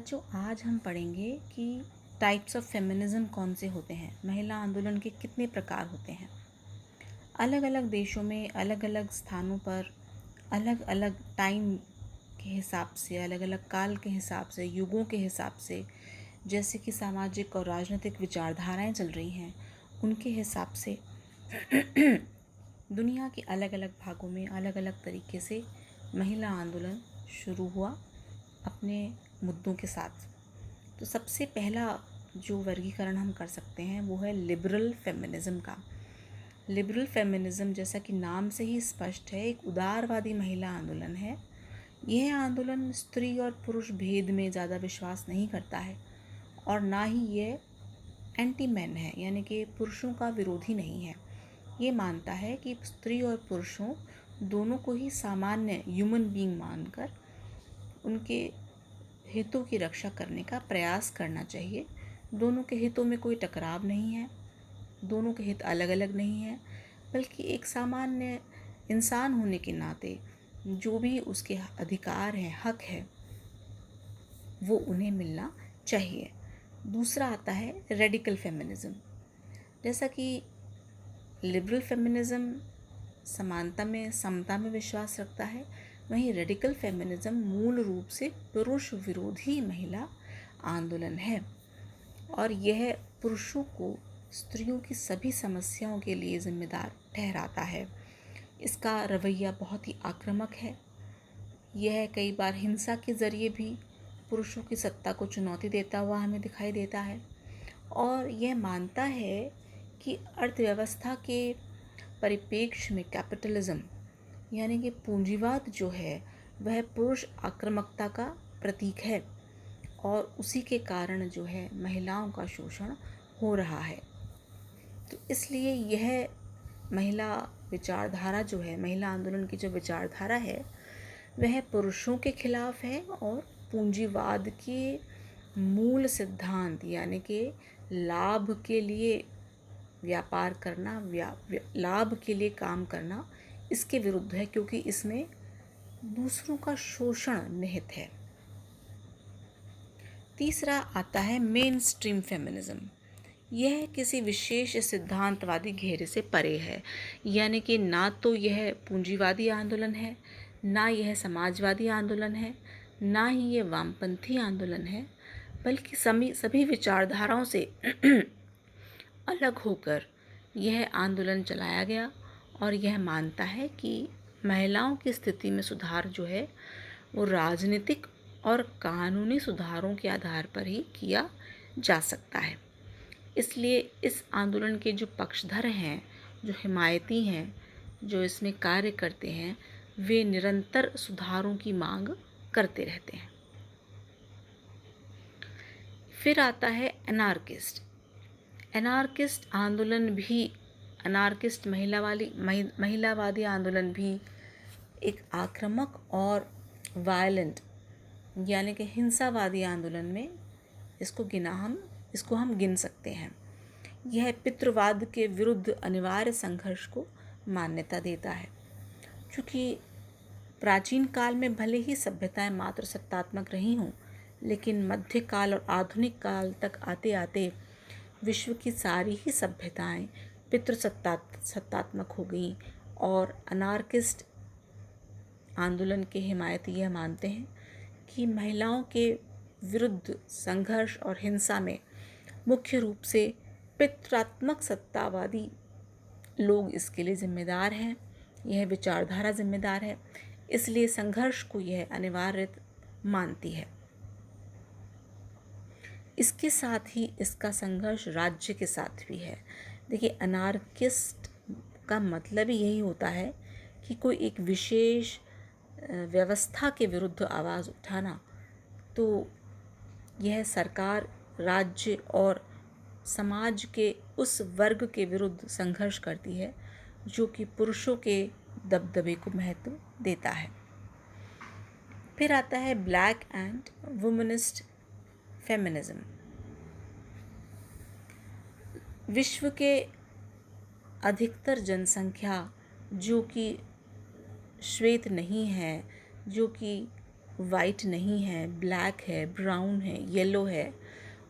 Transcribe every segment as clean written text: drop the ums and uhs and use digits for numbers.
बच्चों, आज हम पढ़ेंगे कि टाइप्स ऑफ फेमिनिज्म कौन से होते हैं। महिला आंदोलन के कितने प्रकार होते हैं। अलग अलग देशों में अलग अलग स्थानों पर अलग अलग टाइम के हिसाब से, अलग अलग काल के हिसाब से, युगों के हिसाब से, जैसे कि सामाजिक और राजनीतिक विचारधाराएं चल रही हैं, उनके हिसाब से दुनिया के अलग अलग भागों में अलग अलग तरीके से महिला आंदोलन शुरू हुआ अपने मुद्दों के साथ। तो सबसे पहला जो वर्गीकरण हम कर सकते हैं वो है लिबरल फेमिनिज्म का। लिबरल फेमिनिज्म, जैसा कि नाम से ही स्पष्ट है, एक उदारवादी महिला आंदोलन है। यह आंदोलन स्त्री और पुरुष भेद में ज़्यादा विश्वास नहीं करता है और ना ही यह एंटी मैन है, यानी कि पुरुषों का विरोधी नहीं है। ये मानता है कि स्त्री और पुरुषों दोनों को ही सामान्य ह्यूमन बीइंग मानकर उनके हितों की रक्षा करने का प्रयास करना चाहिए। दोनों के हितों में कोई टकराव नहीं है, दोनों के हित अलग अलग नहीं हैं, बल्कि एक सामान्य इंसान होने के नाते जो भी उसके अधिकार हैं, हक है, वो उन्हें मिलना चाहिए। दूसरा आता है रेडिकल फेमिनिज्म। जैसा कि लिबरल फेमिनिज्म समानता में, समता में विश्वास रखता है, वहीं रेडिकल फेमिनिज्म मूल रूप से पुरुष विरोधी महिला आंदोलन है और यह पुरुषों को स्त्रियों की सभी समस्याओं के लिए जिम्मेदार ठहराता है। इसका रवैया बहुत ही आक्रामक है। यह कई बार हिंसा के ज़रिए भी पुरुषों की सत्ता को चुनौती देता हुआ हमें दिखाई देता है और यह मानता है कि अर्थव्यवस्था के परिप्रेक्ष्य में कैपिटलिज्म, यानी कि पूंजीवाद जो है, वह पुरुष आक्रामकता का प्रतीक है और उसी के कारण जो है महिलाओं का शोषण हो रहा है। तो इसलिए यह महिला विचारधारा जो है, महिला आंदोलन की जो विचारधारा है, वह पुरुषों के खिलाफ है और पूंजीवाद के मूल सिद्धांत, यानी कि लाभ के लिए व्यापार करना, लाभ के लिए काम करना, इसके विरुद्ध है, क्योंकि इसमें दूसरों का शोषण निहित है। तीसरा आता है मेन स्ट्रीम फेमिनिज्म। यह किसी विशेष सिद्धांतवादी घेरे से परे है, यानी कि ना तो यह पूंजीवादी आंदोलन है, ना यह समाजवादी आंदोलन है, ना ही यह वामपंथी आंदोलन है, बल्कि सभी विचारधाराओं से अलग होकर यह आंदोलन चलाया गया और यह मानता है कि महिलाओं की स्थिति में सुधार जो है वो राजनीतिक और कानूनी सुधारों के आधार पर ही किया जा सकता है। इसलिए इस आंदोलन के जो पक्षधर हैं, जो हिमायती हैं, जो इसमें कार्य करते हैं, वे निरंतर सुधारों की मांग करते रहते हैं। फिर आता है एनार्किस्ट। एनार्किस्ट आंदोलन भी, एनार्किस्ट महिलावादी आंदोलन भी एक आक्रामक और वायलेंट, यानी कि हिंसावादी आंदोलन में इसको हम गिन सकते हैं। यह पितृवाद के विरुद्ध अनिवार्य संघर्ष को मान्यता देता है। क्योंकि प्राचीन काल में भले ही सभ्यताएं मात्र सत्तात्मक रही हों, लेकिन मध्यकाल और आधुनिक काल तक आते आते विश्व की सारी ही सभ्यताएं सत्तात्मक हो गईं और अनार्किस्ट आंदोलन के हिमायती यह मानते हैं कि महिलाओं के विरुद्ध संघर्ष और हिंसा में मुख्य रूप से पितृत्वात्मक सत्तावादी लोग इसके लिए जिम्मेदार हैं, यह विचारधारा जिम्मेदार है, इसलिए संघर्ष को यह अनिवार्य मानती है। इसके साथ ही इसका संघर्ष राज्य के साथ भी है। देखिए, अनार्किस्ट का मतलब ही यही होता है कि कोई एक विशेष व्यवस्था के विरुद्ध आवाज़ उठाना। तो यह सरकार, राज्य और समाज के उस वर्ग के विरुद्ध संघर्ष करती है जो कि पुरुषों के दबदबे को महत्व देता है। फिर आता है ब्लैक एंड वुमनिस्ट फेमिनिज्म। विश्व के अधिकतर जनसंख्या जो कि श्वेत नहीं है, जो कि वाइट नहीं है, ब्लैक है, ब्राउन है, येलो है,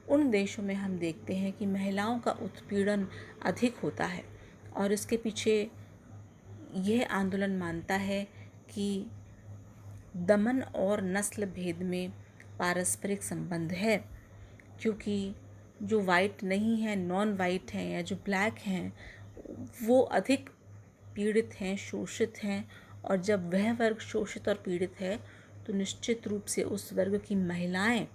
उन देशों में हम देखते हैं कि महिलाओं का उत्पीड़न अधिक होता है। और इसके पीछे यह आंदोलन मानता है कि दमन और नस्ल भेद में पारस्परिक संबंध है, क्योंकि जो वाइट नहीं है, नॉन वाइट हैं या जो ब्लैक हैं, वो अधिक पीड़ित हैं, शोषित हैं। और जब वह वर्ग शोषित और पीड़ित है तो निश्चित रूप से उस वर्ग की महिलाएं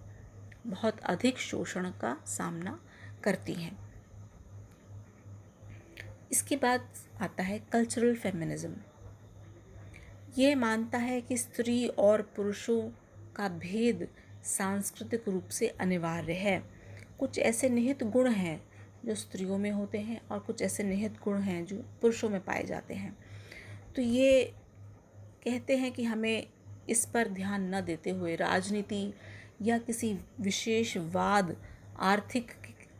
बहुत अधिक शोषण का सामना करती हैं। इसके बाद आता है कल्चरल फेमिनिज्म। ये मानता है कि स्त्री और पुरुषों का भेद सांस्कृतिक रूप से अनिवार्य है। कुछ ऐसे निहित गुण हैं जो स्त्रियों में होते हैं और कुछ ऐसे निहित गुण हैं जो पुरुषों में पाए जाते हैं। तो ये कहते हैं कि हमें इस पर ध्यान न देते हुए राजनीति या किसी विशेषवाद, आर्थिक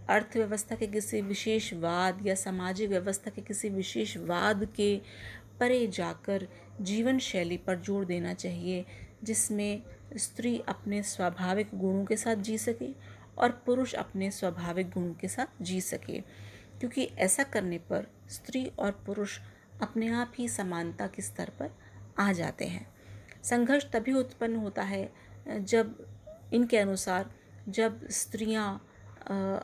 अर्थव्यवस्था के किसी विशेषवाद या सामाजिक व्यवस्था के किसी विशेषवाद के परे जाकर जीवन शैली पर जोर देना चाहिए, जिसमें स्त्री अपने स्वाभाविक गुणों के साथ जी सके और पुरुष अपने स्वाभाविक गुणों के साथ जी सके। क्योंकि ऐसा करने पर स्त्री और पुरुष अपने आप ही समानता के स्तर पर आ जाते हैं। संघर्ष तभी उत्पन्न होता है जब इनके अनुसार जब स्त्रियां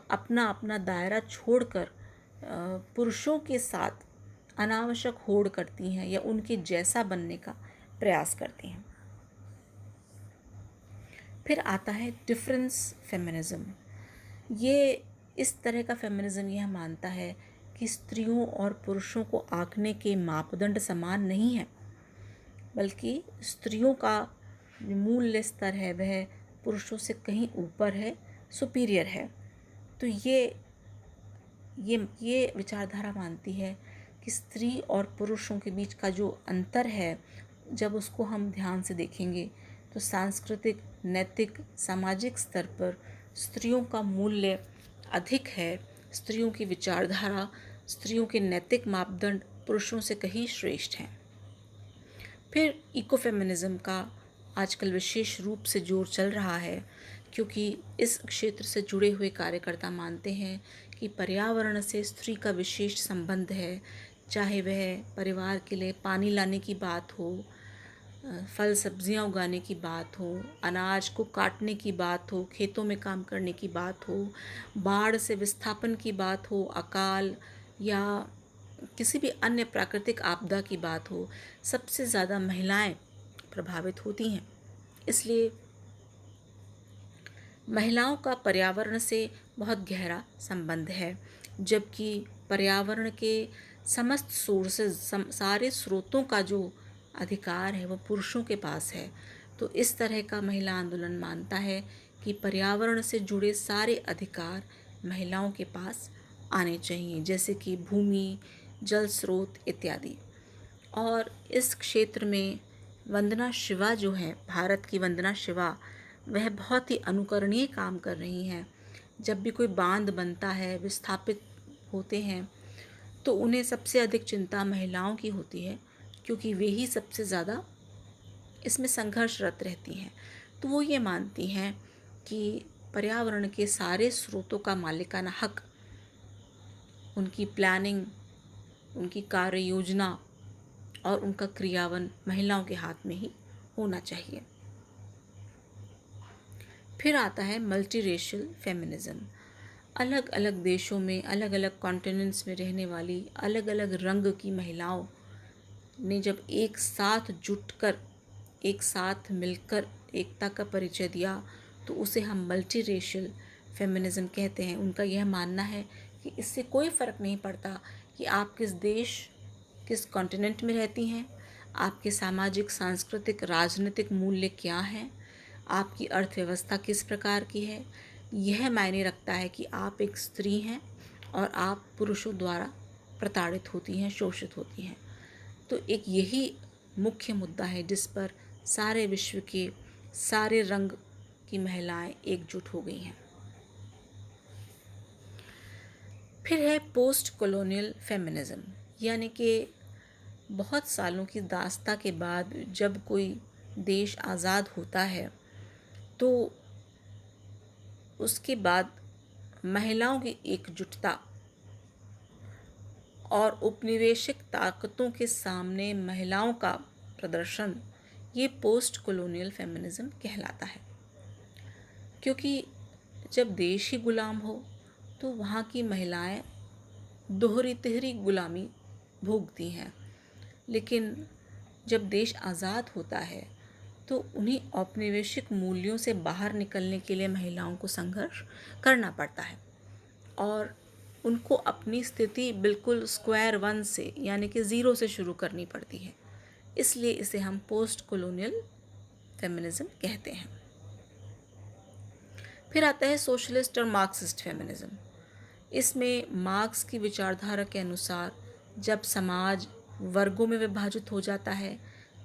अपना अपना दायरा छोड़कर पुरुषों के साथ अनावश्यक होड़ करती हैं या उनके जैसा बनने का प्रयास करती हैं। फिर आता है डिफरेंस फेमिनिज्म। ये इस तरह का फेमिनिज्म यह मानता है कि स्त्रियों और पुरुषों को आंकने के मापदंड समान नहीं है, बल्कि स्त्रियों का मूल्य स्तर है वह पुरुषों से कहीं ऊपर है, सुपीरियर है। तो ये विचारधारा मानती है कि स्त्री और पुरुषों के बीच का जो अंतर है, जब उसको हम ध्यान से देखेंगे तो सांस्कृतिक, नैतिक, सामाजिक स्तर पर स्त्रियों का मूल्य अधिक है। स्त्रियों की विचारधारा, स्त्रियों के नैतिक मापदंड पुरुषों से कहीं श्रेष्ठ हैं। फिर इकोफेमिनिज्म का आजकल विशेष रूप से जोर चल रहा है, क्योंकि इस क्षेत्र से जुड़े हुए कार्यकर्ता मानते हैं कि पर्यावरण से स्त्री का विशेष संबंध है, चाहे वह परिवार के लिए पानी लाने की बात हो, फल सब्जियां उगाने की बात हो, अनाज को काटने की बात हो, खेतों में काम करने की बात हो, बाढ़ से विस्थापन की बात हो, अकाल या किसी भी अन्य प्राकृतिक आपदा की बात हो, सबसे ज़्यादा महिलाएं प्रभावित होती हैं। इसलिए महिलाओं का पर्यावरण से बहुत गहरा संबंध है, जबकि पर्यावरण के समस्त सोर्सेज, सारे स्रोतों का जो अधिकार है वो पुरुषों के पास है। तो इस तरह का महिला आंदोलन मानता है कि पर्यावरण से जुड़े सारे अधिकार महिलाओं के पास आने चाहिए, जैसे कि भूमि, जल स्रोत इत्यादि। और इस क्षेत्र में वंदना शिवा जो है, भारत की वंदना शिवा, वह बहुत ही अनुकरणीय काम कर रही हैं। जब भी कोई बांध बनता है, विस्थापित होते हैं, तो उन्हें सबसे अधिक चिंता महिलाओं की होती है, क्योंकि वे ही सबसे ज़्यादा इसमें संघर्षरत रहती हैं। तो वो ये मानती हैं कि पर्यावरण के सारे स्रोतों का मालिकाना हक, उनकी प्लानिंग, उनकी कार्य योजना और उनका क्रियान्वयन महिलाओं के हाथ में ही होना चाहिए। फिर आता है मल्टीरेशियल फेमिनिज्म। अलग अलग देशों में, अलग अलग कॉन्टिनेंट्स में रहने वाली अलग अलग रंग की महिलाओं ने जब एक साथ जुटकर, एक साथ मिलकर एकता का परिचय दिया, तो उसे हम मल्टीरेशियल फेमिनिज्म कहते हैं। उनका यह मानना है कि इससे कोई फ़र्क नहीं पड़ता कि आप किस देश, किस कॉन्टिनेंट में रहती हैं, आपके सामाजिक, सांस्कृतिक, राजनीतिक मूल्य क्या हैं, आपकी अर्थव्यवस्था किस प्रकार की है। यह मायने रखता है कि आप एक स्त्री हैं और आप पुरुषों द्वारा प्रताड़ित होती हैं, शोषित होती हैं। तो एक यही मुख्य मुद्दा है जिस पर सारे विश्व के सारे रंग की महिलाएं एकजुट हो गई हैं। फिर है पोस्ट कॉलोनियल फेमिनिज्म, यानी कि बहुत सालों की दास्ता के बाद जब कोई देश आज़ाद होता है तो उसके बाद महिलाओं की एकजुटता और उपनिवेशिक ताकतों के सामने महिलाओं का प्रदर्शन, ये पोस्ट कॉलोनियल फेमिनिज्म कहलाता है। क्योंकि जब देश ही गुलाम हो तो वहाँ की महिलाएं दोहरी तिहरी गुलामी भोगती हैं, लेकिन जब देश आज़ाद होता है तो उन्हीं औपनिवेशिक मूल्यों से बाहर निकलने के लिए महिलाओं को संघर्ष करना पड़ता है और उनको अपनी स्थिति बिल्कुल स्क्वायर वन से यानी कि ज़ीरो से शुरू करनी पड़ती है। इसलिए इसे हम पोस्ट कॉलोनियल फेमिनिज्म कहते हैं। फिर आता है सोशलिस्ट और मार्क्सिस्ट फेमिनिज्म। इसमें मार्क्स की विचारधारा के अनुसार जब समाज वर्गों में विभाजित हो जाता है,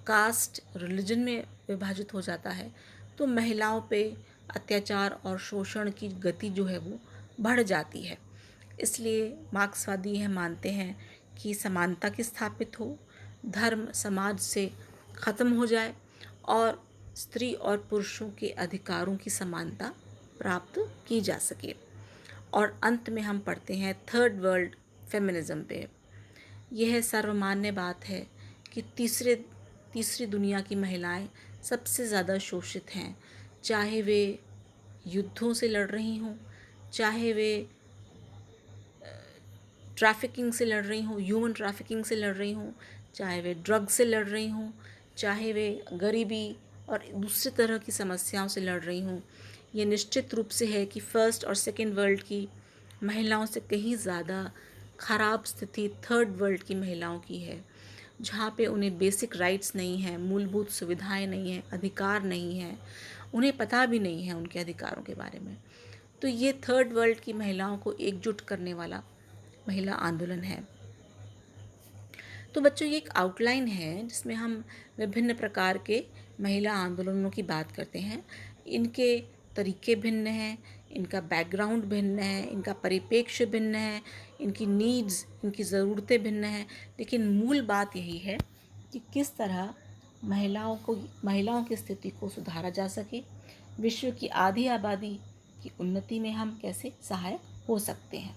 कास्ट रिलीजन में विभाजित हो जाता है, तो महिलाओं पे अत्याचार और शोषण की गति जो है वो बढ़ जाती है। इसलिए मार्क्सवादी यह मानते हैं कि समानता की स्थापित हो, धर्म समाज से ख़त्म हो जाए और स्त्री और पुरुषों के अधिकारों की समानता प्राप्त की जा सके। और अंत में हम पढ़ते हैं थर्ड वर्ल्ड फेमिनिज्म पे। यह सर्वमान्य बात है कि तीसरी दुनिया की महिलाएं सबसे ज़्यादा शोषित हैं, चाहे वे युद्धों से लड़ रही हों, चाहे वे ट्रैफिकिंग से लड़ रही हों, ह्यूमन ट्रैफिकिंग से लड़ रही हों, चाहे वे ड्रग से लड़ रही हों, चाहे वे गरीबी और दूसरी तरह की समस्याओं से लड़ रही हों। ये निश्चित रूप से है कि फर्स्ट और सेकेंड वर्ल्ड की महिलाओं से कहीं ज़्यादा ख़राब स्थिति थर्ड वर्ल्ड की महिलाओं की है, जहाँ पे उन्हें बेसिक राइट्स नहीं हैं, मूलभूत सुविधाएं नहीं हैं, अधिकार नहीं हैं, उन्हें पता भी नहीं है उनके अधिकारों के बारे में। तो ये थर्ड वर्ल्ड की महिलाओं को एकजुट करने वाला महिला आंदोलन है। तो बच्चों, ये एक आउटलाइन है जिसमें हम विभिन्न प्रकार के महिला आंदोलनों की बात करते हैं। इनके तरीके भिन्न हैं, इनका बैकग्राउंड भिन्न है, इनका परिप्रेक्ष्य भिन्न है, इनकी नीड्स, इनकी ज़रूरतें भिन्न हैं, लेकिन मूल बात यही है कि किस तरह महिलाओं की स्थिति को सुधारा जा सके, विश्व की आधी आबादी की उन्नति में हम कैसे सहायक हो सकते हैं।